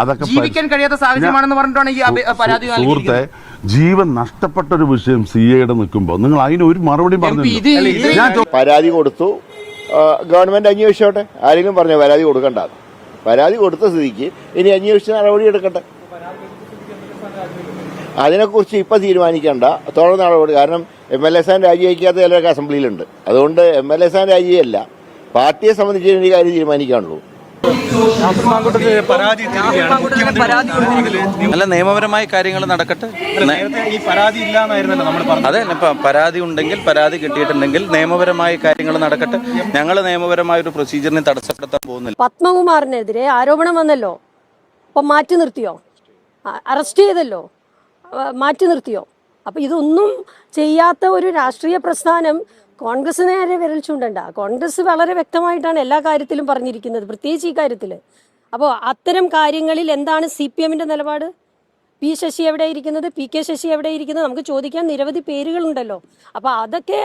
അതൊക്കെ ജീവിക്കാൻ കഴിയാത്ത സാഹചര്യമാണെന്ന് പറഞ്ഞിട്ടാണ് ഈ പരാതി. സുഹൃത്തെ, ജീവൻ നഷ്ടപ്പെട്ട ഒരു വിഷയം CAയുടെ നിൽക്കുമ്പോൾ നിങ്ങൾ അതിന് ഒരു മറുപടി പറഞ്ഞു. പരാതി കൊടുത്തു, ഗവൺമെന്റ് അന്വേഷിച്ചോട്ടെ. ആരെങ്കിലും പറഞ്ഞ പരാതി കൊടുക്കണ്ട. പരാതി കൊടുത്ത സ്ഥിതിക്ക് ഇനി അന്വേഷിച്ച് നടപടി എടുക്കട്ടെ. അതിനെക്കുറിച്ച് ഇപ്പം തീരുമാനിക്കേണ്ട, തുടർന്ന് നടപടി. കാരണം MLA സ്ഥാനം രാജിവെക്കാത്ത ചിലരൊക്കെ അസംബ്ലിയിലുണ്ട്. അതുകൊണ്ട് MLA സ്ഥാനം രാജിയല്ല, പാർട്ടിയെ സംബന്ധിച്ച് ഈ കാര്യം തീരുമാനിക്കാനുള്ളൂ. അല്ല, നിയമപരമായ കാര്യങ്ങൾ നടക്കട്ടെ. അതെ, പരാതി ഉണ്ടെങ്കിൽ, പരാതി കിട്ടിയിട്ടുണ്ടെങ്കിൽ നിയമപരമായ കാര്യങ്ങൾ നടക്കട്ടെ. ഞങ്ങൾ നിയമപരമായ ഒരു പ്രൊസീജിയറിനെ തടസ്സപ്പെടുത്താൻ പോകുന്നില്ല. പത്മകുമാറിനെതിരെ ആരോപണം വന്നല്ലോ, അപ്പം മാറ്റി നിർത്തിയോ? അറസ്റ്റ് ചെയ്തല്ലോ, മാറ്റി നിർത്തിയോ? അപ്പം ഇതൊന്നും ചെയ്യാത്ത ഒരു രാഷ്ട്രീയ പ്രസ്ഥാനം കോൺഗ്രസ് നേരെ വിരൽ ചൂണ്ടണ്ട. കോൺഗ്രസ് വളരെ വ്യക്തമായിട്ടാണ് എല്ലാ കാര്യത്തിലും പറഞ്ഞിരിക്കുന്നത്, പ്രത്യേകിച്ച് ഈ കാര്യത്തിൽ. അപ്പോൾ അത്തരം കാര്യങ്ങളിൽ എന്താണ് CPMന്റെ നിലപാട്? P. ശശി എവിടെ ഇരിക്കുന്നത്? PK ശശി എവിടെ ഇരിക്കുന്നത്? നമുക്ക് ചോദിക്കാൻ നിരവധി പേരുകളുണ്ടല്ലോ. അപ്പോൾ അതൊക്കെ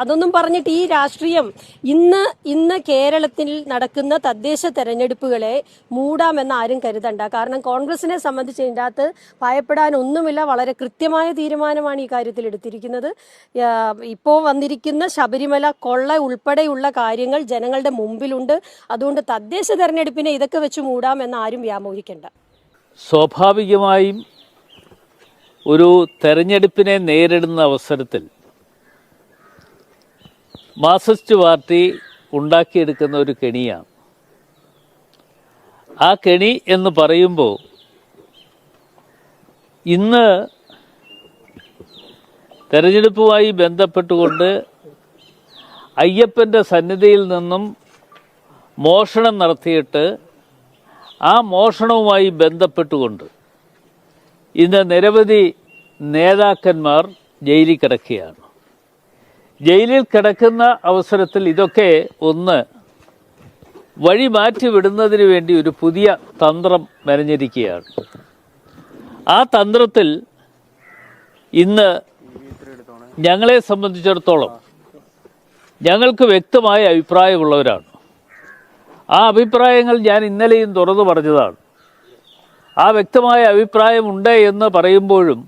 അതൊന്നും പറഞ്ഞിട്ട് ഈ രാഷ്ട്രീയം ഇന്ന് കേരളത്തിൽ നടക്കുന്ന തദ്ദേശ തെരഞ്ഞെടുപ്പുകളെ മൂടാമെന്ന് ആരും കരുതണ്ട. കാരണം കോൺഗ്രസിനെ സംബന്ധിച്ച് ഇതിൻ്റെ അകത്ത് ഭയപ്പെടാനൊന്നുമില്ല. വളരെ കൃത്യമായ തീരുമാനമാണ് ഈ കാര്യത്തിൽ എടുത്തിരിക്കുന്നത്. ഇപ്പോൾ വന്നിരിക്കുന്ന ശബരിമല കൊള്ള ഉൾപ്പെടെയുള്ള കാര്യങ്ങൾ ജനങ്ങളുടെ മുമ്പിലുണ്ട്. അതുകൊണ്ട് തദ്ദേശ തെരഞ്ഞെടുപ്പിനെ ഇതൊക്കെ വെച്ച് മൂടാമെന്ന് ആരും വ്യാമോഹിക്കേണ്ട. സ്വാഭാവികമായും ഒരു തെരഞ്ഞെടുപ്പിനെ നേരിടുന്ന അവസരത്തിൽ മാർക്സിസ്റ്റ് പാർട്ടി ഉണ്ടാക്കിയെടുക്കുന്ന ഒരു കെണിയാണ്. ആ കെണി എന്ന് പറയുമ്പോൾ ഇന്ന് തെരഞ്ഞെടുപ്പുമായി ബന്ധപ്പെട്ടുകൊണ്ട് അയ്യപ്പൻ്റെ സന്നിധിയിൽ നിന്നും മോഷണം നടത്തിയിട്ട് ആ മോഷണവുമായി ബന്ധപ്പെട്ടുകൊണ്ട് ഇന്ന് നിരവധി നേതാക്കന്മാർ ജയിലിൽ കിടക്കുകയാണ്. ജയിലിൽ കിടക്കുന്ന അവസരത്തിൽ ഇതൊക്കെ ഒന്ന് വഴി മാറ്റി വിടുന്നതിന് വേണ്ടി ഒരു പുതിയ തന്ത്രം മെനഞ്ഞിരിക്കുകയാണ്. ആ തന്ത്രത്തിൽ ഇന്ന് ഞങ്ങളെ സംബന്ധിച്ചിടത്തോളം ഞങ്ങൾക്ക് വ്യക്തമായ അഭിപ്രായമുള്ളവരാണ്. ആ അഭിപ്രായങ്ങൾ ഞാൻ ഇന്നലെയും തുറന്നു പറഞ്ഞതാണ്. ആ വ്യക്തമായ അഭിപ്രായമുണ്ട് എന്ന് പറയുമ്പോഴും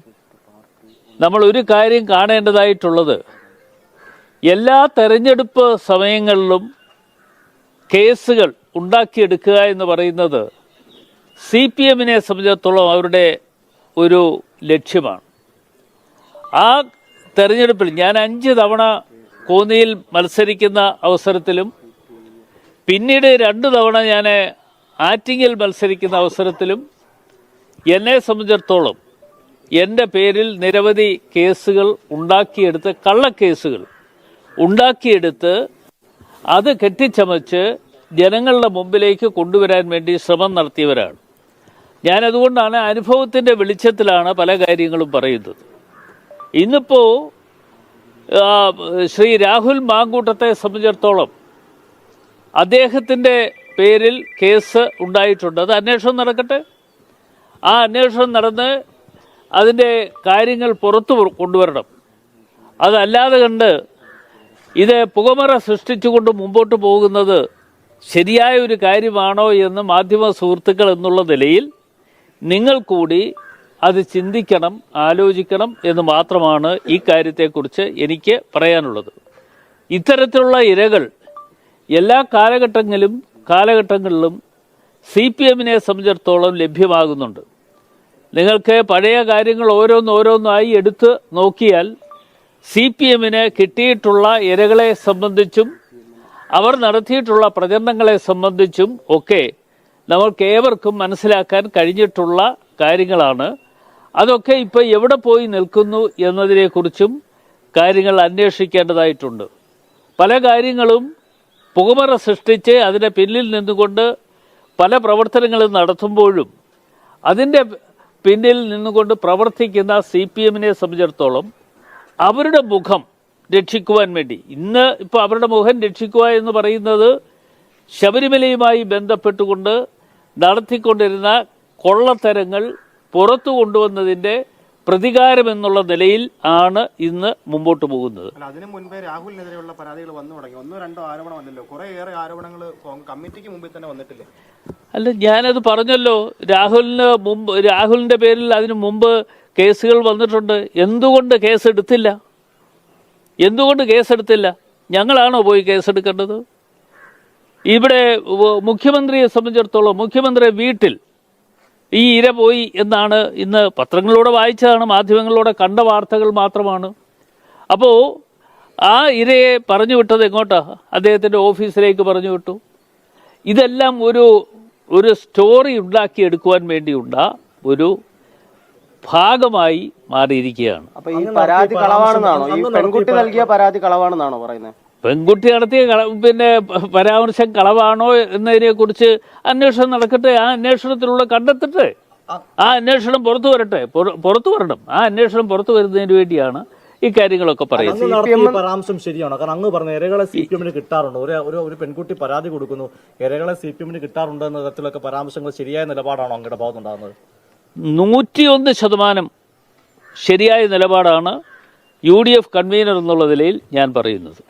നമ്മൾ ഒരു കാര്യം കാണേണ്ടതായിട്ടുള്ളത്, എല്ലാ തെരഞ്ഞെടുപ്പ് സമയങ്ങളിലും കേസുകൾ ഉണ്ടാക്കിയെടുക്കുക എന്ന് പറയുന്നത് CPMനെ സംബന്ധിച്ചിടത്തോളം അവരുടെ ഒരു ലക്ഷ്യമാണ്. ആ തെരഞ്ഞെടുപ്പിൽ ഞാൻ 5 തവണ കോന്നിയിൽ മത്സരിക്കുന്ന അവസരത്തിലും പിന്നീട് 2 തവണ ഞാൻ ആറ്റിങ്ങിൽ മത്സരിക്കുന്ന അവസരത്തിലും എന്നെ സംബന്ധിച്ചിടത്തോളം എൻ്റെ പേരിൽ നിരവധി കേസുകൾ ഉണ്ടാക്കിയെടുത്ത്, കള്ളക്കേസുകൾ ഉണ്ടാക്കിയെടുത്ത് അത് കെട്ടിച്ചമച്ച് ജനങ്ങളുടെ മുമ്പിലേക്ക് കൊണ്ടുവരാൻ വേണ്ടി ശ്രമം നടത്തിയവരാണ്. ഞാനതുകൊണ്ടാണ് അനുഭവത്തിൻ്റെ വെളിച്ചത്തിലാണ് പല കാര്യങ്ങളും പറയുന്നത്. ഇന്നിപ്പോൾ ശ്രീ രാഹുൽ മാങ്കൂട്ടത്തെ സംബന്ധിച്ചിടത്തോളം അദ്ദേഹത്തിൻ്റെ പേരിൽ കേസ് ഉണ്ടായിട്ടുണ്ട്. അത് അന്വേഷണം നടക്കട്ടെ. ആ അന്വേഷണം നടന്ന് അതിൻ്റെ കാര്യങ്ങൾ പുറത്തു കൊണ്ടുവരണം. അതല്ലാതെ കണ്ട് ഇത് പുകമറ സൃഷ്ടിച്ചുകൊണ്ട് മുമ്പോട്ട് പോകുന്നത് ശരിയായ ഒരു കാര്യമാണോ എന്ന് മാധ്യമ സുഹൃത്തുക്കൾ എന്നുള്ള നിലയിൽ നിങ്ങൾ കൂടി അത് ചിന്തിക്കണം, ആലോചിക്കണം എന്ന് മാത്രമാണ് ഈ കാര്യത്തെക്കുറിച്ച് എനിക്ക് പറയാനുള്ളത്. ഇത്തരത്തിലുള്ള ഇരകൾ എല്ലാ കാലഘട്ടങ്ങളിലും CPMനെ സംബന്ധിച്ചിടത്തോളം ലഭ്യമാകുന്നുണ്ട്. നിങ്ങൾക്ക് പഴയ കാര്യങ്ങൾ ഓരോന്നോരോന്നായി എടുത്ത് നോക്കിയാൽ CPMന് കിട്ടിയിട്ടുള്ള ഇരകളെ സംബന്ധിച്ചും അവർ നടത്തിയിട്ടുള്ള പ്രചരണങ്ങളെ സംബന്ധിച്ചും ഒക്കെ നമ്മൾക്ക് ഏവർക്കും മനസ്സിലാക്കാൻ കഴിഞ്ഞിട്ടുള്ള കാര്യങ്ങളാണ്. അതൊക്കെ ഇപ്പോൾ എവിടെ പോയി നിൽക്കുന്നു എന്നതിനെക്കുറിച്ചും കാര്യങ്ങൾ അന്വേഷിക്കേണ്ടതായിട്ടുണ്ട്. പല കാര്യങ്ങളും പുകമറ സൃഷ്ടിച്ച് അതിൻ്റെ പിന്നിൽ നിന്നുകൊണ്ട് പല പ്രവർത്തനങ്ങളും നടത്തുമ്പോഴും അതിൻ്റെ പിന്നിൽ നിന്നുകൊണ്ട് പ്രവർത്തിക്കുന്ന CPMനെ സംബന്ധിച്ചിടത്തോളം അവരുടെ മുഖം രക്ഷിക്കുവാൻ വേണ്ടി ഇപ്പോൾ അവരുടെ മുഖം രക്ഷിക്കുക എന്ന് പറയുന്നത് ശബരിമലയുമായി ബന്ധപ്പെട്ടുകൊണ്ട് നടത്തിക്കൊണ്ടിരുന്ന കൊള്ളത്തരങ്ങൾ പുറത്തു കൊണ്ടുവന്നതിൻ്റെ പ്രതികാരം എന്നുള്ള നിലയിൽ ആണ് ഇന്ന് മുമ്പോട്ട് പോകുന്നത്. അതിനു മുൻപേ രാഹുലിനെതിരെയുള്ള പരാതികൾ വന്നു തുടങ്ങി. ഒന്നോ രണ്ടോ ആരോപണമല്ലല്ലോ, കുറേയേറെ ആരോപണങ്ങൾ കമ്മിറ്റിക്ക് മുമ്പിൽ തന്നെ വന്നിട്ടില്ലേ? അല്ല, ഞാനത് പറഞ്ഞല്ലോ. രാഹുലിന്റെ പേരിൽ അതിനു മുമ്പ് കേസുകൾ വന്നിട്ടുണ്ട്. എന്തുകൊണ്ട് കേസെടുത്തില്ല? ഞങ്ങളാണോ പോയി കേസെടുക്കേണ്ടത്? ഇവിടെ മുഖ്യമന്ത്രിയെ സംബന്ധിച്ചിടത്തോളം മുഖ്യമന്ത്രിയുടെ വീട്ടിൽ ഈ ഇര പോയി എന്നാണ് ഇന്ന് പത്രങ്ങളിലൂടെ വായിച്ചതാണ്, മാധ്യമങ്ങളിലൂടെ കണ്ട വാർത്തകൾ മാത്രമാണ്. അപ്പോൾ ആ ഇരയെ പറഞ്ഞു വിട്ടത് എങ്ങോട്ടാ? അദ്ദേഹത്തിൻ്റെ ഓഫീസിലേക്ക് പറഞ്ഞു വിട്ടു. ഇതെല്ലാം ഒരു സ്റ്റോറി ഉണ്ടാക്കിയെടുക്കുവാൻ വേണ്ടിയുള്ള ഒരു ഭാഗമായി മാറിയിരിക്കുകയാണ്. അപ്പൊ ഈ പരാതി കളവാണെന്നാണോ, ഈ പെൺകുട്ടി നൽകിയ പരാതി കളവാണെന്നാണോ പറയുന്നത്? പെൺകുട്ടി നടത്തിയ പരാമർശം കളവാണോ എന്നതിനെ കുറിച്ച് അന്വേഷണം നടക്കട്ടെ. ആ അന്വേഷണത്തിലൂടെ കണ്ടെത്തട്ടെ. ആ അന്വേഷണം പുറത്തു വരണം. ആ അന്വേഷണം പുറത്തു വരുന്നതിന് വേണ്ടിയാണ് ഈ കാര്യങ്ങളൊക്കെ പറയുന്നത്. പരാമർശം ശരിയാണോ? കാരണം അങ്ങ് പറഞ്ഞ ഇരകളെ CPM-ന് കിട്ടാറുണ്ട്. ഒരു പെൺകുട്ടി പരാതി കൊടുക്കുന്നു, ഇരകളെ CPM-ന് കിട്ടാറുണ്ട് എന്ന തരത്തിലൊക്കെ പരാമർശങ്ങൾ ശരിയായ നിലപാടാണോ അങ്ങയുടെ ഭാഗത്തുണ്ടാകുന്നത്? 101% ശരിയായ നിലപാടാണ് UDF കൺവീനർ എന്നുള്ള നിലയിൽ ഞാൻ പറയുന്നത്.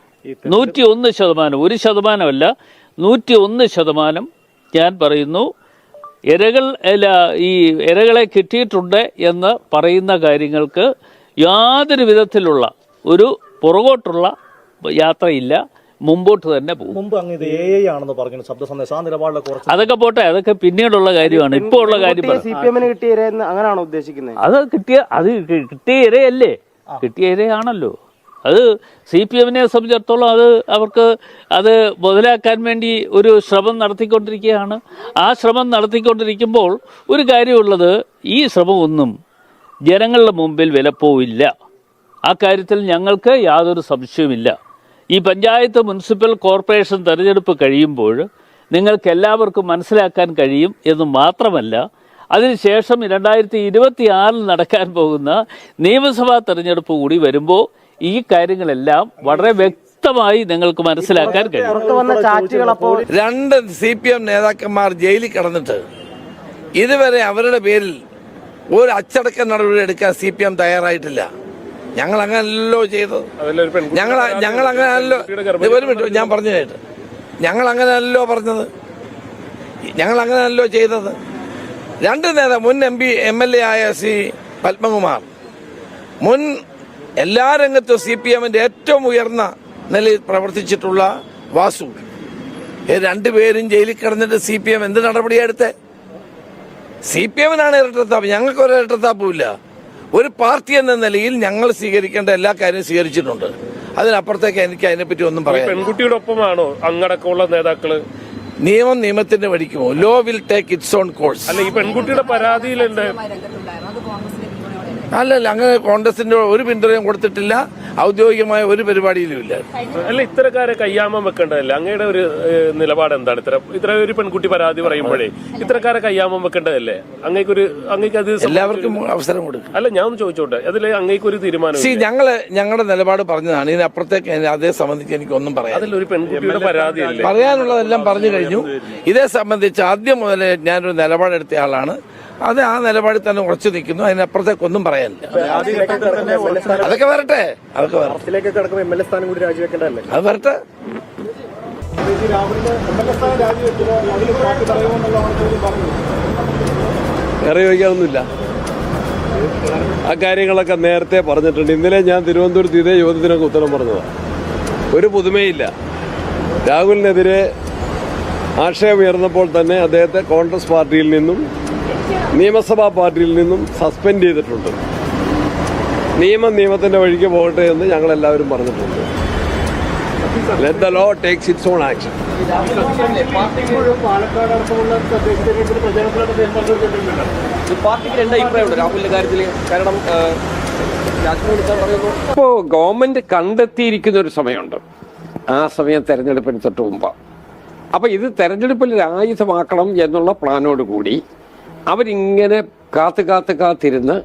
101%, 1%, 101% ഞാൻ പറയുന്നു. ഇരകളെ കിട്ടിയിട്ടുണ്ട് എന്ന് പറയുന്ന കാര്യങ്ങൾക്ക് യാതൊരു വിധത്തിലുള്ള ഒരു പുറകോട്ടുള്ള യാത്രയില്ല, മുമ്പോട്ട് തന്നെ പോകും. മുമ്പ് അങ്ങ് ഇത് AI ആണെന്ന് പറഞ്ഞു ശബ്ദ സന്ദേശം, ആ നിലപാടിലെ കുറച്ച് അതൊക്കെ പോട്ടെ, അതൊക്കെ പിന്നീടുള്ള കാര്യമാണ്. ഇപ്പോൾ ഉള്ള കാര്യം CPM-ന് കിട്ടിയ ഇര അങ്ങനെയാണോ ഉദ്ദേശിക്കുന്നത്? അത് കിട്ടിയ ഇരയല്ലേ? കിട്ടിയ ഇരയാണല്ലോ. അത് CPM-നെ സംബന്ധിച്ചിടത്തോളം അവർക്ക് അത് മുതലാക്കാൻ വേണ്ടി ഒരു ശ്രമം നടത്തിക്കൊണ്ടിരിക്കുകയാണ്. ആ ശ്രമം നടത്തിക്കൊണ്ടിരിക്കുമ്പോൾ ഒരു കാര്യമുള്ളത്, ഈ ശ്രമമൊന്നും ജനങ്ങളുടെ മുമ്പിൽ വിലപ്പോവില്ല. ആ കാര്യത്തിൽ ഞങ്ങൾക്ക് യാതൊരു സംശയവുമില്ല. ഈ പഞ്ചായത്ത്, മുനിസിപ്പൽ കോർപ്പറേഷൻ തെരഞ്ഞെടുപ്പ് കഴിയുമ്പോൾ നിങ്ങൾക്ക് എല്ലാവർക്കും മനസ്സിലാക്കാൻ കഴിയും എന്ന് മാത്രമല്ല, അതിനുശേഷം 2026 നടക്കാൻ പോകുന്ന നിയമസഭാ തെരഞ്ഞെടുപ്പ് കൂടി വരുമ്പോൾ ഈ കാര്യങ്ങളെല്ലാം വളരെ വ്യക്തമായി നിങ്ങൾക്ക് മനസ്സിലാക്കാൻ കഴിയും. 2 CPM നേതാക്കന്മാർ ജയിലിൽ കിടന്നിട്ട് ഇതുവരെ അവരുടെ പേരിൽ ഒരു അച്ചടക്ക നടപടി എടുക്കാൻ CPM തയ്യാറായിട്ടില്ല. ഞങ്ങൾ അങ്ങനല്ലോ ചെയ്തത്. ഞങ്ങൾ അങ്ങനെയല്ലോ, ഒരു മിനിറ്റ് ഞാൻ പറഞ്ഞു കേട്ട്, ഞങ്ങൾ അങ്ങനെയല്ലോ പറഞ്ഞത്, ഞങ്ങൾ അങ്ങനെയല്ലോ ചെയ്തത്. 2 മുൻ MLA ആയ ശ്രീ പത്മകുമാർ, മുൻ എല്ലാ രംഗത്തും CPM-ന്റെ ഏറ്റവും ഉയർന്ന നിലയിൽ പ്രവർത്തിച്ചിട്ടുള്ള വാസു, 2 പേരും ജയിലിൽ കിടന്നിട്ട് CPM എന്ത് നടപടിയാണ് എടുത്തത്? CPM-നാണ് ഇരട്ടത്താപ്പ്, ഞങ്ങൾക്ക് ഒരു ഇരട്ടത്താപ്പും ഇല്ല. ഒരു പാർട്ടി എന്ന നിലയിൽ ഞങ്ങൾ സ്വീകരിക്കേണ്ട എല്ലാ കാര്യവും സ്വീകരിച്ചിട്ടുണ്ട്. അതിനപ്പുറത്തേക്ക് എനിക്ക് അതിനെപ്പറ്റി ഒന്നും പറയാം. പെൺകുട്ടിയുടെ ഒപ്പമാണോ അങ്ങടക്കമുള്ള നേതാക്കള്? നിയമത്തിന്റെ വഴിക്കുമോ? Law will take its own course. അല്ല, ഈ പെൺകുട്ടിയുടെ പരാതിയിലുണ്ട്. അല്ലല്ല, അങ്ങനെ കോൺഗ്രസിന്റെ ഒരു പിന്തുണയും കൊടുത്തിട്ടില്ല, ഔദ്യോഗികമായ ഒരു പരിപാടിയിലും ഇല്ല. അല്ല, ഇത്തരക്കാരെ കയ്യാമം വെക്കേണ്ടതല്ലേ? അങ്ങയുടെ ഒരു നിലപാട് എന്താണ്? ഇത്ര ഒരു പെൺകുട്ടി പരാതി പറയുമ്പോഴേ ഇത്തരക്കാരെ കയ്യാമം വെക്കേണ്ടതല്ലേ? അങ്ങേക്ക് അത് എല്ലാവർക്കും അവസരം കൊടുക്കും. അല്ല, ഞാൻ ഒന്ന് ചോദിച്ചോട്ടെ, അതിൽ അങ്ങേക്കൊരു തീരുമാനം? ഞങ്ങളുടെ നിലപാട് പറഞ്ഞതാണ്. ഇതിനപ്പുറത്തേക്ക് അതേ സംബന്ധിച്ച് എനിക്കൊന്നും പറയാം. അതിലൊരു പെൺകുട്ടിയുടെ പരാതി പറയാനുള്ളതെല്ലാം പറഞ്ഞു കഴിഞ്ഞു. ഇതേ സംബന്ധിച്ച് ആദ്യം മുതലേ ഞാനൊരു നിലപാടെടുത്ത ആളാണ്. അത് ആ നിലപാടിൽ തന്നെ ഉറച്ചു നിൽക്കുന്നു. അതിനപ്പുറത്തേക്കൊന്നും പറയാനില്ല. അതൊക്കെ വരട്ടെ, അത് വരട്ടെ. വേറെ ചോദിക്കാനൊന്നുമില്ല. ആ കാര്യങ്ങളൊക്കെ നേരത്തെ പറഞ്ഞിട്ടുണ്ട്. ഇന്നലെ ഞാൻ തിരുവനന്തപുരത്ത് ഇതേ ചോദ്യത്തിനൊക്കെ ഉത്തരം പറഞ്ഞതാണ്. ഒരു പുതുമയില്ല. രാഹുലിനെതിരെ ആക്ഷേപം ഉയർന്നപ്പോൾ തന്നെ അദ്ദേഹത്തെ കോൺഗ്രസ് പാർട്ടിയിൽ നിന്നും നിയമസഭാ പാർട്ടിയിൽ നിന്നും സസ്പെൻഡ് ചെയ്തിട്ടുണ്ട്. നിയമത്തിന്റെ വഴിക്ക് പോകട്ടെ എന്ന് ഞങ്ങളെല്ലാവരും പറഞ്ഞിട്ടുണ്ട്. Let the law takes its own action. ഇപ്പോൾ ഗവൺമെന്റ് കണ്ടെത്തിയിരിക്കുന്ന ഒരു സമയമുണ്ട്. ആ സമയം തെരഞ്ഞെടുപ്പിന് തൊട്ട് മുമ്പ്. അപ്പോൾ ഇത് തെരഞ്ഞെടുപ്പിൽ ഒരു ആയുധമാക്കണം എന്നുള്ള പ്ലാനോട് കൂടി അവരിങ്ങനെ കാത്തിരുന്ന്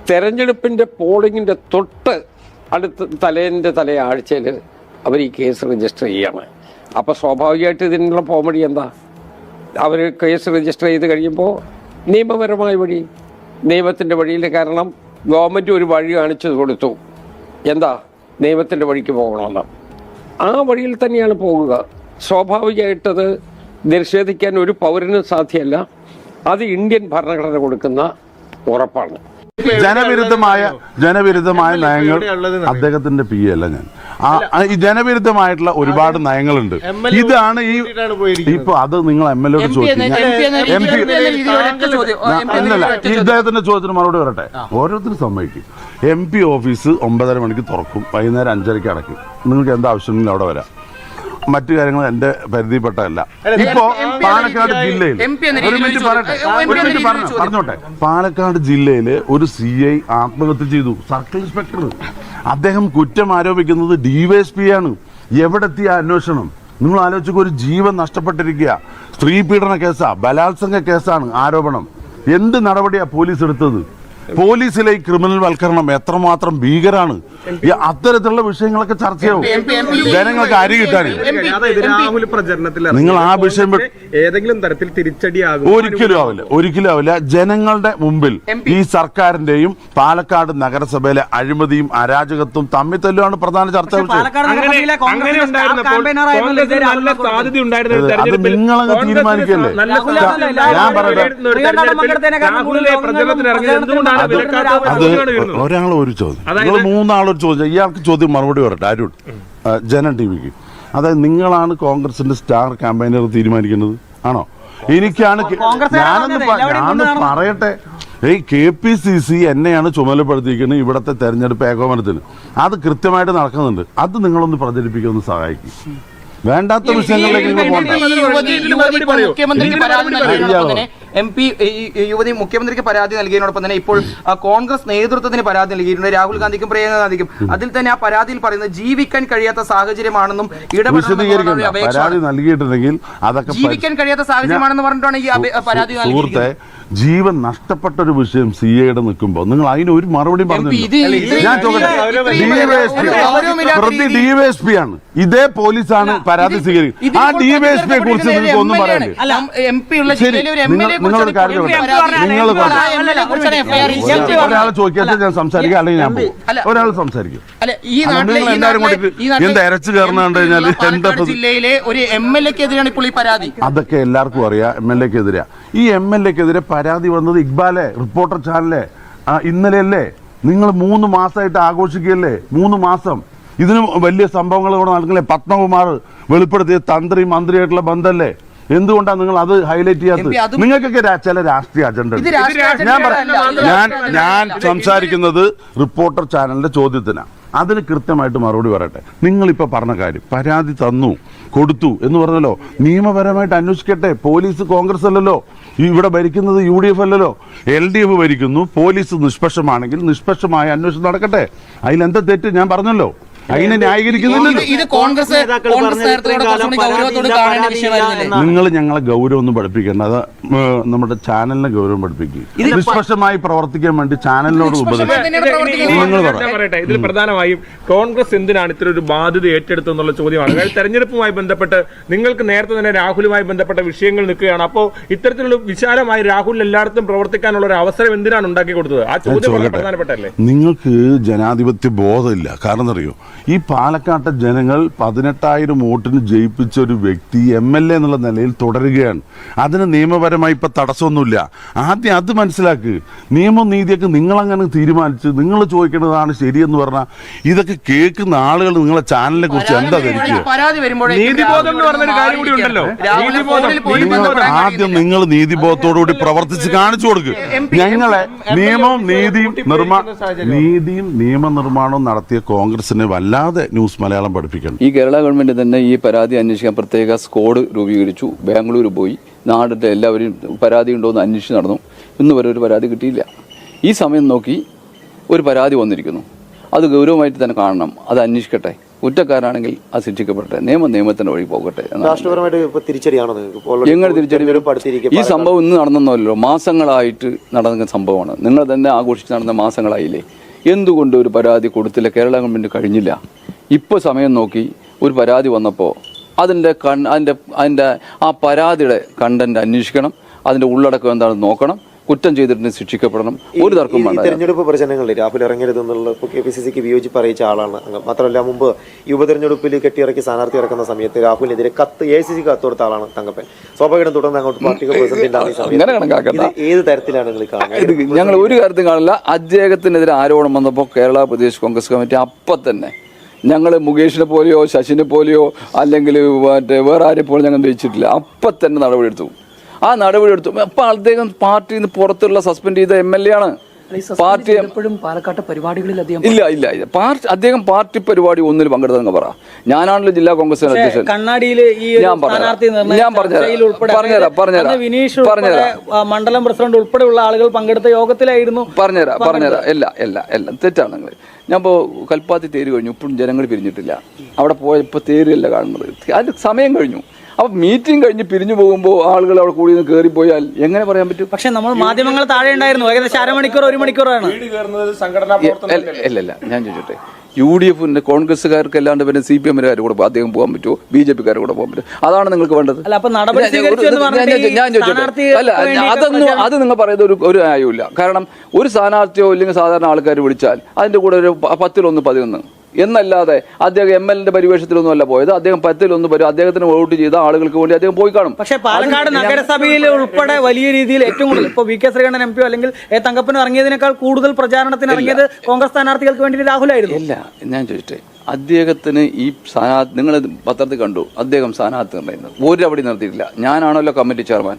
തെരഞ്ഞെടുപ്പിൻ്റെ പോളിങ്ങിൻ്റെ തൊട്ട് അടുത്ത തലേ ആഴ്ചയിൽ അവർ ഈ കേസ് രജിസ്റ്റർ ചെയ്യാണ്. അപ്പോൾ സ്വാഭാവികമായിട്ട് ഇതിനുള്ള പോംവഴി എന്താ? അവർ കേസ് രജിസ്റ്റർ ചെയ്ത് കഴിയുമ്പോൾ നിയമപരമായ വഴി, നിയമത്തിൻ്റെ വഴിയിൽ. കാരണം ഗവൺമെൻറ് ഒരു വഴി കാണിച്ചു കൊടുത്തു, എന്താ നിയമത്തിൻ്റെ വഴിക്ക് പോകണമെന്ന്. ആ വഴിയിൽ തന്നെയാണ് പോകുക. സ്വാഭാവികമായിട്ടത് നിഷേധിക്കാൻ ഒരു പൗരനും സാധ്യമല്ല. അത് ഇന്ത്യൻ ഭരണഘടന കൊടുക്കുന്ന ഉറപ്പാണ്. ജനവിരുദ്ധമായ നയങ്ങൾ അദ്ദേഹത്തിന്റെ പി അല്ല ഞാൻ. ഈ ജനവിരുദ്ധമായിട്ടുള്ള ഒരുപാട് നയങ്ങളുണ്ട്. ഇതാണ് ഇപ്പൊ അത് നിങ്ങൾ MLA യോട് ചോദിക്കും. അല്ലല്ല, ഇദ്ദേഹത്തിന്റെ ചോദ്യത്തിന് മറുപടി വരട്ടെ. ഓരോരുത്തരും സമ്മതിക്കും. MP ഓഫീസ് 9:30 മണിക്ക് തുറക്കും, വൈകുന്നേരം 5:30 അടയ്ക്കും. നിങ്ങൾക്ക് എന്താ ആവശ്യമെങ്കിലും അവിടെ വരാം. മറ്റു കാര്യങ്ങൾ എന്റെ പരിധിപ്പെട്ടതല്ല. ഇപ്പോ പാലക്കാട് ജില്ലയിൽ ഒരു മിനിറ്റ് പറഞ്ഞോട്ടെ. പാലക്കാട് ജില്ലയിലെ ഒരു CI ആത്മഹത്യ ചെയ്തു, സർക്കിൾ ഇൻസ്പെക്ടർ. അദ്ദേഹം കുറ്റം ആരോപിക്കുന്നത് DYSP ആണ്. എവിടെ എത്തിയ അന്വേഷണം? നിങ്ങൾ ആലോചിക്കുക, ഒരു ജീവൻ നഷ്ടപ്പെട്ടിരിക്കുക. സ്ത്രീ പീഡന കേസാ, ബലാത്സംഗ കേസാണ് ആരോപണം. എന്ത് നടപടിയാ പോലീസ് എടുത്തത്? പോലീസിലെ ഈ ക്രിമിനൽ വൽക്കരണം എത്രമാത്രം ഭീകരാണ്. അത്തരത്തിലുള്ള വിഷയങ്ങളൊക്കെ ചർച്ചയാവും. ജനങ്ങൾക്ക് അരി കിട്ടാൻ നിങ്ങൾ ആ വിഷയം ഏതെങ്കിലും തരത്തിൽ തിരിച്ചടിയാകും? ഒരിക്കലും ആവില്ല. ജനങ്ങളുടെ മുമ്പിൽ ഈ സർക്കാരിന്റെയും പാലക്കാട് നഗരസഭയിലെ അഴിമതിയും അരാജകത്വവും തമ്മിത്തല്ലുമാണ് പ്രധാന ചർച്ചാ വിഷയം. അത് നിങ്ങളങ്ങ് തീരുമാനിക്കല്ലേ. ഞാൻ പറയട്ടെ, അത് ഒരാൾ ഒരു ചോദ്യം, നിങ്ങൾ മൂന്നാളൊരു ചോദ്യം, ഇയാൾക്ക് ചോദ്യം മറുപടി പറയട്ടെ. അരുൺ, ജനം TVക്ക്. അതായത് നിങ്ങളാണ് കോൺഗ്രസിന്റെ സ്റ്റാർ ക്യാമ്പയിനർ തീരുമാനിക്കുന്നത് ആണോ? ഞാനൊന്ന് പറയട്ടെ. KPCC എന്നെയാണ് ചുമതലപ്പെടുത്തിയിരിക്കുന്നത് ഇവിടുത്തെ തെരഞ്ഞെടുപ്പ് ഏകോപനത്തിന്. അത് കൃത്യമായിട്ട് നടക്കുന്നുണ്ട്. അത് നിങ്ങളൊന്ന് പ്രചരിപ്പിക്കുമെന്ന് സഹായിക്കും. വേണ്ടാത്ത വിഷയങ്ങളിലേക്ക് മുഖ്യമന്ത്രിക്ക് പരാതി നൽകിയതിനോടൊപ്പം തന്നെ ഇപ്പോൾ കോൺഗ്രസ് നേതൃത്വത്തിന് പരാതി നൽകിയിട്ടുണ്ട്, രാഹുൽ ഗാന്ധിക്കും പ്രിയങ്ക ഗാന്ധിക്കും. അതിൽ തന്നെ ആ പരാതിയിൽ പറയുന്നത് ജീവിക്കാൻ കഴിയാത്ത സാഹചര്യമാണെന്നും പരാതി നൽകിയിട്ടുണ്ടെങ്കിൽ അതൊക്കെ ജീവിക്കാൻ കഴിയാത്ത സാഹചര്യമാണെന്ന് പറഞ്ഞിട്ടാണ് ഈ പരാതി സുഹൃത്തെ. ജീവൻ നഷ്ടപ്പെട്ട ഒരു വിഷയം CIയുടെ നിൽക്കുമ്പോൾ നിങ്ങൾ അതിന് ഒരു മറുപടി പറഞ്ഞു. ഞാൻ പ്രതി DYSP ആണ്, ഇതേ പോലീസാണ് പരാതി സ്വീകരിക്കുന്നത്. ആ DYSP കുറിച്ച് നിങ്ങൾക്ക് ഒന്നും പറയാനില്ല. നിങ്ങളൊരു കാര്യം ഒരാളെ ചോദിക്കാത്ത ഞാൻ സംസാരിക്കാം, അല്ലെങ്കിൽ ഞാൻ പോകും. ഒരാൾ സംസാരിക്കും. നിങ്ങൾ എല്ലാവരും കൂടി എന്താ അരച്ചു കയറുന്ന കണ്ടു കഴിഞ്ഞാൽ ജില്ലയിലെ ഒരു MLA-ക്കെതിരെയാണ് ഇപ്പോൾ ഈ പരാതി. അതൊക്കെ എല്ലാവർക്കും അറിയാം. MLA-ക്കെതിരെ ഈ MLA-ക്കെതിരെ പരാതി വന്നത് ഇക്ബാലെ, റിപ്പോർട്ടർ ചാനലെ ഇന്നലെയല്ലേ? നിങ്ങൾ 3 മാസമായിട്ട് ആഘോഷിക്കുകയല്ലേ? 3 മാസം ഇതിന് വലിയ സംഭവങ്ങൾ ഇവിടെ നടക്കില്ലേ? പത്മകുമാർ വെളിപ്പെടുത്തിയ തന്ത്രി മന്ത്രിയായിട്ടുള്ള ബന്ധമല്ലേ? എന്തുകൊണ്ടാണ് നിങ്ങൾ അത് ഹൈലൈറ്റ് ചെയ്യാത്തത്? നിങ്ങൾക്കൊക്കെ ചില രാഷ്ട്രീയ അജണ്ട. ഞാൻ സംസാരിക്കുന്നത് റിപ്പോർട്ടർ ചാനലിന്റെ ചോദ്യത്തിനാണ്. അതിന് കൃത്യമായിട്ട് മറുപടി പറയട്ടെ. നിങ്ങളിപ്പോൾ പറഞ്ഞ കാര്യം, പരാതി കൊടുത്തു എന്ന് പറഞ്ഞല്ലോ, നിയമപരമായിട്ട് അന്വേഷിക്കട്ടെ. പോലീസ് കോൺഗ്രസ് അല്ലല്ലോ, ഇവിടെ ഭരിക്കുന്നത് UDF അല്ലല്ലോ, LDF ഭരിക്കുന്നു. പോലീസ് നിഷ്പക്ഷമാണെങ്കിൽ നിഷ്പക്ഷമായ അന്വേഷണം നടക്കട്ടെ. അതിലെന്താ തെറ്റ്? ഞാൻ പറഞ്ഞല്ലോ, അതിനെ ന്യായീകരിക്കുന്നില്ലല്ലോ. നിങ്ങൾ ഞങ്ങളെ ഗൗരവം ഒന്നും പഠിപ്പിക്കേണ്ട. അത് നമ്മുടെ ചാനലിനെ ഗൗരവം പഠിപ്പിക്കുക. നിഷ്പക്ഷമായി പ്രവർത്തിക്കാൻ വേണ്ടി ചാനലിനോട് പറയട്ടെ. ഇതിൽ പ്രധാനമായും കോൺഗ്രസ് എന്തിനാണ് ഇത്ര ഒരു ബാധ്യത ഏറ്റെടുത്തെന്നുള്ള ചോദ്യമാണ്. അതായത് തെരഞ്ഞെടുപ്പുമായി ബന്ധപ്പെട്ട് നിങ്ങൾക്ക് നേരത്തെ തന്നെ രാഹുലുമായി ബന്ധപ്പെട്ട വിഷയങ്ങൾ നിൽക്കുകയാണ്. അപ്പോൾ ഇത്തരത്തിലുള്ള വിശാലമായി രാഹുൽ എല്ലായിടത്തും പ്രവർത്തിക്കാനുള്ള ഒരു അവസരം എന്തിനാണ് ഉണ്ടാക്കി കൊടുത്തത്? ആ ചോദ്യം വളരെ പ്രധാനപ്പെട്ടല്ലേ. നിങ്ങൾക്ക് ജനാധിപത്യ ബോധമില്ല. കാരണം അറിയോ, ഈ പാലക്കാട്ടെ ജനങ്ങൾ 18,000 വോട്ടിന് ജയിപ്പിച്ച ഒരു വ്യക്തി MLA എന്നുള്ള നിലയിൽ തുടരുകയാണ്. അതിന് നിയമപരമായി ഇപ്പൊ തടസ്സമൊന്നുമില്ല. ആദ്യം അത് മനസ്സിലാക്ക്. നിയമം നീതിയൊക്കെ നിങ്ങളങ്ങനെ തീരുമാനിച്ച് നിങ്ങൾ ചോദിക്കേണ്ടതാണ് ശരിയെന്ന് പറഞ്ഞാൽ ഇതൊക്കെ കേൾക്കുന്ന ആളുകൾ നിങ്ങളെ ചാനലിനെ കുറിച്ച് എന്താ ധരിക്കുക? ആദ്യം നിങ്ങൾ നീതിബോധത്തോടുകൂടി പ്രവർത്തിച്ച് കാണിച്ചു കൊടുക്കുക. ഞങ്ങളെ നിയമവും നീതിയും നിയമനിർമ്മാണവും നടത്തിയ കോൺഗ്രസിനെ വല്ലാതെ ന്യൂസ് മലയാളം പഠിപ്പിക്കണം. ഈ കേരള ഗവൺമെന്റ് തന്നെ ഈ പരാതി അന്വേഷിക്കാൻ പ്രത്യേക സ്ക്വാഡ് രൂപീകരിച്ചു. ബാംഗ്ലൂർ പോയി നാടിന്റെ എല്ലാവരും പരാതി ഉണ്ടോ എന്ന് അന്വേഷിച്ച് നടന്നു. ഇന്ന് വരെ ഒരു പരാതി കിട്ടിയില്ല. ഈ സമയം നോക്കി ഒരു പരാതി വന്നിരിക്കുന്നു. അത് ഗൗരവമായിട്ട് തന്നെ കാണണം. അത് അന്വേഷിക്കട്ടെ. കുറ്റക്കാരാണെങ്കിൽ അത് ശിക്ഷിക്കപ്പെടട്ടെ. നിയമത്തിന്റെ വഴി പോകട്ടെ. എങ്ങനെ തിരിച്ചടി വരും? ഈ സംഭവം ഇന്ന് നടന്നല്ലോ, മാസങ്ങളായിട്ട് നടന്ന സംഭവമാണ്. നിങ്ങൾ തന്നെ ആഘോഷിച്ച് നടന്ന മാസങ്ങളായില്ലേ? എന്തുകൊണ്ട് ഒരു പരാതി കൊടുത്തില്ല? കേരള ഗവൺമെന്റ് കഴിഞ്ഞില്ല. ഇപ്പോൾ സമയം നോക്കി ഒരു പരാതി വന്നപ്പോൾ അതിൻ്റെ ആ പരാതിയുടെ കണ്ടന്റ് അന്വേഷിക്കണം. അതിൻ്റെ ഉള്ളടക്കം എന്താണെന്ന് നോക്കണം. കുറ്റം ചെയ്തിട്ടുണ്ടെങ്കിൽ ശിക്ഷിക്കപ്പെടണം. ഒരു തർക്കം വേണ്ട. തെരഞ്ഞെടുപ്പ് പ്രചരണങ്ങളിൽ രാഹുൽ ഇറങ്ങരുതെന്നുള്ള KPCCക്ക് വിയോജിപ്പ് അറിയിച്ച ആളാണ്. മാത്രമല്ല മുമ്പ് ഈ ഉപതെരഞ്ഞെടുപ്പിൽ കെട്ടിയിറക്കി സ്ഥാനാർത്ഥി ഇറക്കുന്ന സമയത്ത് രാഹുലിനെതിരെ AICC കത്ത് കൊടുത്ത ആളാണ് തങ്കപ്പൻ. സ്വാഭാവികം തുടർന്ന് അങ്ങോട്ട് പാർട്ടി പ്രസിഡന്റ് ഏത് തരത്തിലാണ് നിങ്ങൾ കാണുന്നത്? ഞങ്ങൾ ഒരു കാര്യത്തിൽ കാണില്ല. അദ്ദേഹത്തിനെതിരെ ആരോപണം വന്നപ്പോൾ കേരള പ്രദേശ് കോൺഗ്രസ് കമ്മിറ്റി അപ്പം തന്നെ ഞങ്ങൾ മുകേഷിനെ പോലെയോ ശശിനെ പോലെയോ അല്ലെങ്കിൽ മറ്റേ വേറെ ആരെ പോലും ഞങ്ങൾ വെച്ചിട്ടില്ല. അപ്പം തന്നെ നടപടിയെടുത്തു. ആ നടപടിയെടുത്തു. അപ്പം അദ്ദേഹം പാർട്ടിയിൽ നിന്ന് പുറത്തുള്ള സസ്പെൻഡ് ചെയ്ത MLA ആണ്. പാർട്ടി പാലക്കാട്ടെ പരിപാടികളിൽ ഇല്ല അദ്ദേഹം പാർട്ടി പരിപാടി ഒന്നിൽ പങ്കെടുത്തെന്ന് പറ. ഞാനാണല്ലോ ജില്ലാ കോൺഗ്രസ് അധ്യക്ഷൻ. ഞാൻ പറഞ്ഞുതരാം. മണ്ഡലം പ്രസിഡന്റ് ഉൾപ്പെടെയുള്ള ആളുകൾ പങ്കെടുത്ത യോഗത്തിലായിരുന്നു. പറഞ്ഞുതരാം. എല്ലാം തെറ്റാണ് നിങ്ങൾ. ഞാൻ ഇപ്പോൾ കൽപ്പാത്തി തേര് കഴിഞ്ഞു. ഇപ്പോഴും ജനങ്ങൾ പിരിഞ്ഞിട്ടില്ല. അവിടെ പോയപ്പോൾ തേരല്ല കാണുന്നത്. അതിന് സമയം കഴിഞ്ഞു. അപ്പൊ മീറ്റിംഗ് കഴിഞ്ഞ് പിരിഞ്ഞു പോകുമ്പോൾ ആളുകൾ അവിടെ കൂടി നിന്ന് കയറിപ്പോയാൽ എങ്ങനെ പറയാൻ പറ്റും? പക്ഷെ നമ്മൾ മാധ്യമങ്ങൾ താഴെ ഉണ്ടായിരുന്നു. ഏകദേശം അരമണിക്കൂർ 1 മണിക്കൂറാണ്. അല്ല ഞാൻ ചോദിച്ചോട്ടെ, UDF കോൺഗ്രസ്സുകാർക്ക് അല്ലാണ്ട് പിന്നെ CPM-കാർ കൂടെ അദ്ദേഹം പോകാൻ പറ്റുമോ? BJP-കാർ കൂടെ പോകാൻ പറ്റുമോ? അതാണ് നിങ്ങൾക്ക് വേണ്ടത്. ഞാൻ ചോദിച്ചോട്ടെ, അത് നിങ്ങൾ പറയുന്നത് ഒരു ന്യായമില്ല. കാരണം ഒരു സ്ഥാനാർത്ഥിയോ ഇല്ലെങ്കിൽ സാധാരണ ആൾക്കാർ വിളിച്ചാൽ അതിന്റെ കൂടെ ഒരു 10-1 11 എന്നല്ലാതെ അദ്ദേഹം MLA പരിവേഷത്തിലൊന്നും അല്ല പോയത്. അദ്ദേഹം 10-1 വരും. അദ്ദേഹത്തിന് വോട്ട് ചെയ്ത ആളുകൾക്ക് വേണ്ടി അദ്ദേഹം പോയി കാണും. പക്ഷേ പാലക്കാട് നഗരസഭയിൽ ഉൾപ്പെടെ വലിയ രീതിയിൽ ഏറ്റവും കൂടുതൽ ഇപ്പോൾ VK ശ്രീകണ്ഠൻ MP അല്ലെങ്കിൽ തങ്കപ്പൻ ഇറങ്ങിയതിനേക്കാൾ കൂടുതൽ പ്രചാരണത്തിന് ഇറങ്ങിയത് കോൺഗ്രസ് സ്ഥാനാർത്ഥികൾക്ക് വേണ്ടി രാഹുലായിരുന്നു. ഇല്ല, ഞാൻ ചോദിച്ചേ, അദ്ദേഹത്തിന് ഈ സ്ഥാനാർത്ഥി നിങ്ങൾ പത്രത്തിൽ കണ്ടു, അദ്ദേഹം സ്ഥാനാർത്ഥി നിർണ്ണയിക്കുന്നത് ഒരു അവിടെ നിർത്തിയിട്ടില്ല. ഞാനാണല്ലോ കമ്മിറ്റി ചെയർമാൻ.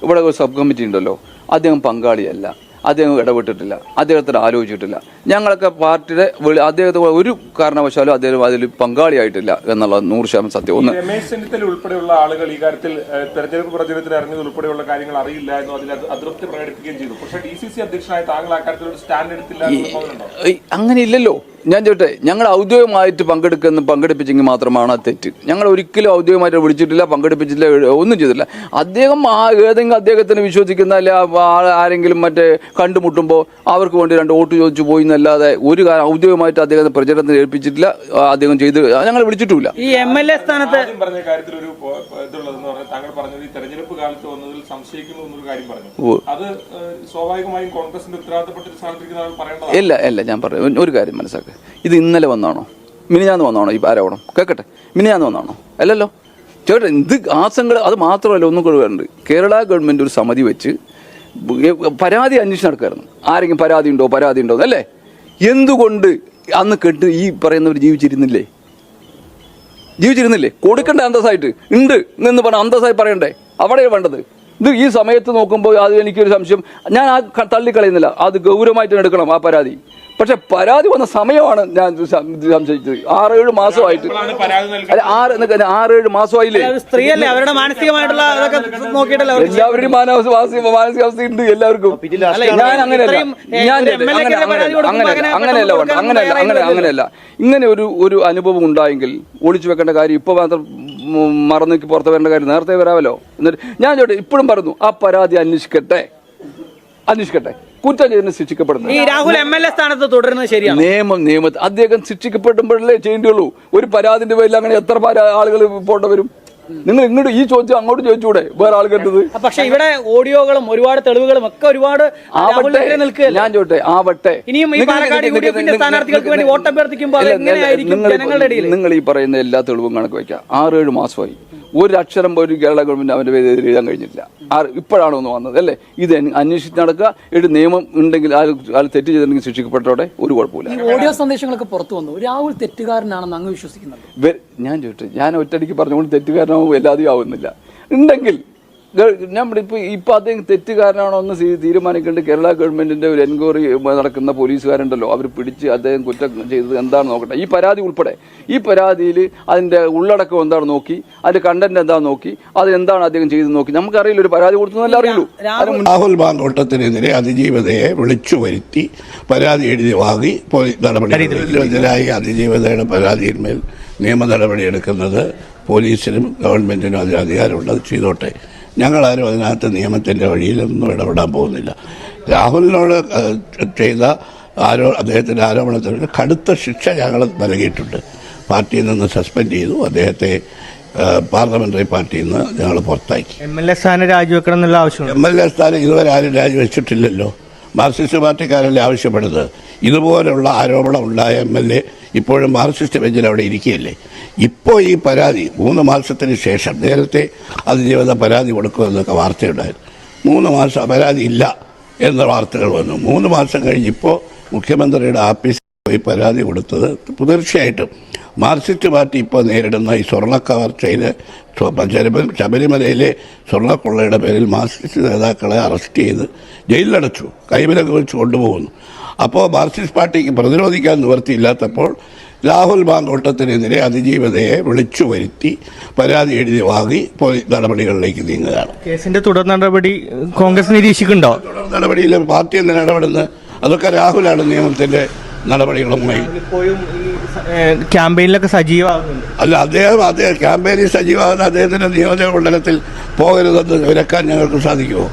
ഇവിടെ ഒരു സബ് കമ്മിറ്റി ഉണ്ടല്ലോ, അദ്ദേഹം പങ്കാളിയല്ല. അദ്ദേഹം ഇടപെട്ടിട്ടില്ല. അദ്ദേഹത്തിന് ആലോചിച്ചിട്ടില്ല. ഞങ്ങളൊക്കെ പാർട്ടിയുടെ അദ്ദേഹത്തെ ഒരു കാരണവശാലും അദ്ദേഹം അതിൽ പങ്കാളിയായിട്ടില്ല എന്നുള്ള 100% സത്യം. ഒന്ന്, രമേശ് ചെന്നിത്തല ഉൾപ്പെടെയുള്ള ആളുകൾ ഈ കാര്യത്തിൽ തെരഞ്ഞെടുപ്പ് പ്രചരണത്തിന് ഇറങ്ങിയത് ഉൾപ്പെടെയുള്ള കാര്യങ്ങൾ അറിയില്ല എന്നും അതിൽ അതൃപ്തി പ്രകടിപ്പിക്കുകയും ചെയ്തു. പക്ഷേ DCC അധ്യക്ഷനായ താങ്കൾ ആ കാര്യത്തിൽ ഒരു സ്റ്റാൻഡ് എടുത്തില്ല. അങ്ങനെ ഇല്ലല്ലോ. ഞാൻ ചോട്ടെ, ഞങ്ങൾ ഔദ്യോഗികമായിട്ട് പങ്കെടുപ്പിച്ചെങ്കിൽ മാത്രമാണ് തെറ്റ്. ഞങ്ങൾ ഒരിക്കലും ഔദ്യോഗികമായിട്ട് വിളിച്ചിട്ടില്ല, പങ്കെടുപ്പിച്ചില്ല, ഒന്നും ചെയ്തില്ല. അദ്ദേഹം ഏതെങ്കിലും അദ്ദേഹത്തിന് വിശ്വസിക്കുന്ന അല്ല ആരെങ്കിലും മറ്റേ കണ്ടുമുട്ടുമ്പോൾ അവർക്ക് വേണ്ടി 2 വോട്ട് ചോദിച്ചു പോയി എന്നല്ലാതെ ഒരു കാര്യം ഔദ്യോഗികമായിട്ട് അദ്ദേഹത്തെ പ്രചരണത്തിന് ഏൽപ്പിച്ചിട്ടില്ല. അദ്ദേഹം ചെയ്ത് ഞങ്ങൾ വിളിച്ചിട്ടുമില്ല. ഈ MLA സ്ഥാനത്ത് പറഞ്ഞ കാര്യത്തിൽ ഒരു ഇതുള്ളതെന്ന് പറഞ്ഞാൽ താങ്കൾ പറഞ്ഞത് ഈ തെരഞ്ഞെടുപ്പ് കാലത്ത് വന്നതിൽ സംശയിക്കുന്നു എന്നൊരു കാര്യം പറഞ്ഞു. അത് സ്വാഭാവികമായും കോൺഗ്രസിന്റെ ഉത്തരവാദിത്തപ്പെട്ട സ്ഥാനത്തിരിക്കുന്ന ആൾ പറയേണ്ടത്. അല്ല ഞാൻ പറഞ്ഞു ഒരു കാര്യം മനസ്സിലാക്കുക. ഇത് ഇന്നലെ വന്നാണോ മിനിഞ്ഞാന്ന് വന്നാണോ ഈ ആരോപണം? കേൾക്കട്ടെ, മിനിഞ്ഞാന്ന് വന്നാണോ? അല്ലല്ലോ ചേട്ടാ. ഇത് ആസങ്ങൾ അത് മാത്രമല്ല, ഒന്നും കൂടെ വേണ്ട. കേരള ഗവൺമെന്റ് ഒരു സമിതി വെച്ച് പരാതി അന്വേഷണം നടക്കായിരുന്നു. ആരെങ്കിലും പരാതി ഉണ്ടോ അല്ലേ? എന്തുകൊണ്ട് അന്ന് കെട്ട് ഈ പറയുന്നവർ ജീവിച്ചിരുന്നില്ലേ? കൊടുക്കണ്ടേ? അന്തസ്സായിട്ട് ഉണ്ട് എന്ന് പറഞ്ഞാൽ അന്തസ്സായി പറയണ്ടേ? അവിടെയാണ് വേണ്ടത്. ഇത് ഈ സമയത്ത് നോക്കുമ്പോൾ അത് എനിക്കൊരു സംശയം. ഞാൻ ആ തള്ളിക്കളയുന്നില്ല, അത് ഗൗരവമായിട്ട് എടുക്കണം ആ പരാതി. പക്ഷെ പരാതി വന്ന സമയമാണ് ഞാൻ സംശയിച്ചത്. 6-7 മാസമായിട്ട് 6-7 മാസമായില്ലേ? സ്ത്രീയല്ലേ, അവരുടെ മാനസികമായിട്ടുള്ള എല്ലാവരുടെയും മാനസികാവസ്ഥ ഉണ്ട് എല്ലാവർക്കും. ഞാൻ അങ്ങനെയല്ല. ഇങ്ങനെ ഒരു അനുഭവം ഉണ്ടായെങ്കിൽ ഒളിച്ചു വെക്കേണ്ട കാര്യം ഇപ്പൊ മാത്രം മറന്നേക്ക് പുറത്ത് വരേണ്ട കാര്യം നേരത്തെ വരാമല്ലോ. എന്നിട്ട് ഞാൻ ചോട്ടെ, ഇപ്പോഴും പറഞ്ഞു ആ പരാതി അന്വേഷിക്കട്ടെ, കുറ്റം ചെയ്തതിന് ശിക്ഷിക്കപ്പെടുന്നത്. ഈ രാഹുൽ MLA സ്ഥാനത്ത് തുടരുന്നത് ശരിയാണ്. നിയമത്തിൽ അദ്ദേഹം ശിക്ഷിക്കപ്പെടുമ്പോഴല്ലേ ചെയ്യേണ്ടുള്ളൂ. ഒരു പരാതിന്റെ പേരിൽ അങ്ങനെ എത്ര ആളുകൾ പോണ്ട വരും? നിങ്ങൾ ഇങ്ങോട്ട് ഈ ചോദ്യം അങ്ങോട്ട് ചോദിച്ചൂടെ വേറെ ആൾക്കാരുന്നത്? പക്ഷെ ഇവിടെ ഓഡിയോകളും ഒരുപാട് തെളിവുകളും ഒക്കെ ഒരുപാട് ഞാൻ ചോട്ടെ ആവട്ടെ. നിങ്ങൾ ഈ പറയുന്ന എല്ലാ തെളിവും കണക്ക് വയ്ക്കാം. 6-7 മാസമായി ഒരു അക്ഷരം പോലും കേരള ഗവൺമെന്റ് അവന്റെ പേര് എഴുതാൻ കഴിഞ്ഞിട്ടില്ല. ഇപ്പോഴാണ് ഒന്ന് വന്നത് അല്ലേ? ഇത് അന്വേഷിച്ച് നടക്കുക. നിയമം ഉണ്ടെങ്കിൽ ആൾ തെറ്റ് ചെയ്തിട്ടുണ്ടെങ്കിൽ ശിക്ഷിക്കപ്പെട്ടോടെ ഒരു കുഴപ്പമില്ല. ഓഡിയോ സന്ദേശങ്ങളൊക്കെ പുറത്തു വന്നു. രാഹുൽ തെറ്റുകാരനാണെന്ന് അങ്ങ് വിശ്വസിക്കുന്നുണ്ട്? ഞാൻ ചോദിച്ചു, ഞാൻ ഒറ്റയടിക്ക് പറഞ്ഞുകൊണ്ട് തെറ്റുകാരനാവും എല്ലാതെയും ആവുന്നില്ല. ഉണ്ടെങ്കിൽ ഇപ്പൊ അദ്ദേഹം തെറ്റുകാരനാണോ എന്ന് തീരുമാനിക്കേണ്ട കേരള ഗവൺമെന്റിന്റെ ഒരു എൻക്വയറി നടക്കുന്ന പോലീസുകാരുണ്ടല്ലോ, അവർ പിടിച്ച് അദ്ദേഹം കുറ്റം ചെയ്തത് എന്താണെന്ന് നോക്കട്ടെ. ഈ പരാതി ഉൾപ്പെടെ ഈ പരാതിയിൽ അതിന്റെ ഉള്ളടക്കം എന്താണ് നോക്കി, അതിന്റെ കണ്ടന്റ് എന്താണെന്ന് നോക്കി, അത് എന്താണ് അദ്ദേഹം ചെയ്തെന്ന് നോക്കി. നമുക്കറിയില്ല, ഒരു പരാതി കൊടുത്തതല്ലേ അറിയുള്ളൂ. രാഹുൽ മാങ്കൂട്ടത്തിനെതിരെ അതിജീവതയെ വിളിച്ചു വരുത്തി പരാതി എഴുതി വാങ്ങി നടപടിക്കെതിരായി അതിജീവതയുടെ പരാതിയിന്മേൽ നിയമ നടപടിയെടുക്കുന്നത് പോലീസിനും ഗവൺമെന്റിനും അതിന് അധികാരമുണ്ട്. അത് ചെയ്തോട്ടെ. ഞങ്ങളാരും അതിനകത്ത് നിയമത്തിൻ്റെ വഴിയിലൊന്നും ഇടപെടാൻ പോകുന്നില്ല. രാഹുലിനോട് ചെയ്ത അദ്ദേഹത്തിൻ്റെ ആരോപണത്തിന് കടുത്ത ശിക്ഷ ഞങ്ങൾ നൽകിയിട്ടുണ്ട്. പാർട്ടിയിൽ നിന്ന് സസ്പെൻഡ് ചെയ്തു. അദ്ദേഹത്തെ പാർലമെന്ററി പാർട്ടിയിൽ നിന്ന് ഞങ്ങൾ പുറത്താക്കി. MLA സ്ഥാനം രാജിവെക്കണം എന്നുള്ള ആവശ്യമുണ്ട്. MLA സ്ഥാനം ഇതുവരെ ആരും രാജിവെച്ചിട്ടില്ലല്ലോ. മാർക്സിസ്റ്റ് പാർട്ടിക്കാരല്ലേ ആവശ്യപ്പെടുന്നത്. ഇതുപോലുള്ള ആരോപണം ഉണ്ടായ MLA ഇപ്പോഴും മാർക്സിസ്റ്റ് ബെഞ്ചിൽ അവിടെ ഇരിക്കുകയല്ലേ. ഇപ്പോൾ ഈ പരാതി 3 മാസത്തിന് ശേഷം, നേരത്തെ അതിജീവിത പരാതി കൊടുക്കുമെന്നൊക്കെ വാർത്തയുണ്ടായിരുന്നു. 3 മാസം പരാതി ഇല്ല എന്ന വാർത്തകൾ വന്നു. 3 മാസം കഴിഞ്ഞ് ഇപ്പോൾ മുഖ്യമന്ത്രിയുടെ ആഫീസിൽ പോയി പരാതി കൊടുത്തത് തീർച്ചയായിട്ടും മാർക്സിസ്റ്റ് പാർട്ടി ഇപ്പോൾ നേരിടുന്ന ഈ സ്വർണ്ണക്കവർച്ചയിലെ ശബരിമലയിലെ സ്വർണ്ണക്കൊള്ളയുടെ പേരിൽ മാർക്സിസ്റ്റ് നേതാക്കളെ അറസ്റ്റ് ചെയ്ത് ജയിലിലടച്ചു, കൈവിലൊക്കെ വെച്ച് കൊണ്ടുപോകുന്നു. അപ്പോൾ മാർക്സിസ്റ്റ് പാർട്ടിക്ക് പ്രതിരോധിക്കാൻ നിവൃത്തിയില്ലാത്തപ്പോൾ രാഹുൽ മാങ്കോട്ടത്തിനെതിരെ അതിജീവിതയെ വിളിച്ചു വരുത്തി പരാതി എഴുതി വാങ്ങി നടപടികളിലേക്ക് നീങ്ങുകയാണ്. കേസിന്റെ തുടർ നടപടി കോൺഗ്രസ് നിരീക്ഷിക്കുന്നുണ്ടോ? തുടർ നടപടിയിൽ പാർട്ടി എന്തിനാണ് ഇടപെടുന്നത്? അതൊക്കെ രാഹുലാണ് നിയമത്തിന്റെ നടപടികളുമായി. ക്യാമ്പയിനിലൊക്കെ സജീവമാകുന്നുണ്ട്. അല്ല, അദ്ദേഹം ക്യാമ്പയിനിൽ സജീവമാകുന്ന അദ്ദേഹത്തിന്റെ നിയോജക മണ്ഡലത്തിൽ പോകരുതെന്ന് വിലക്കാൻ ഞങ്ങൾക്ക് സാധിക്കുമോ?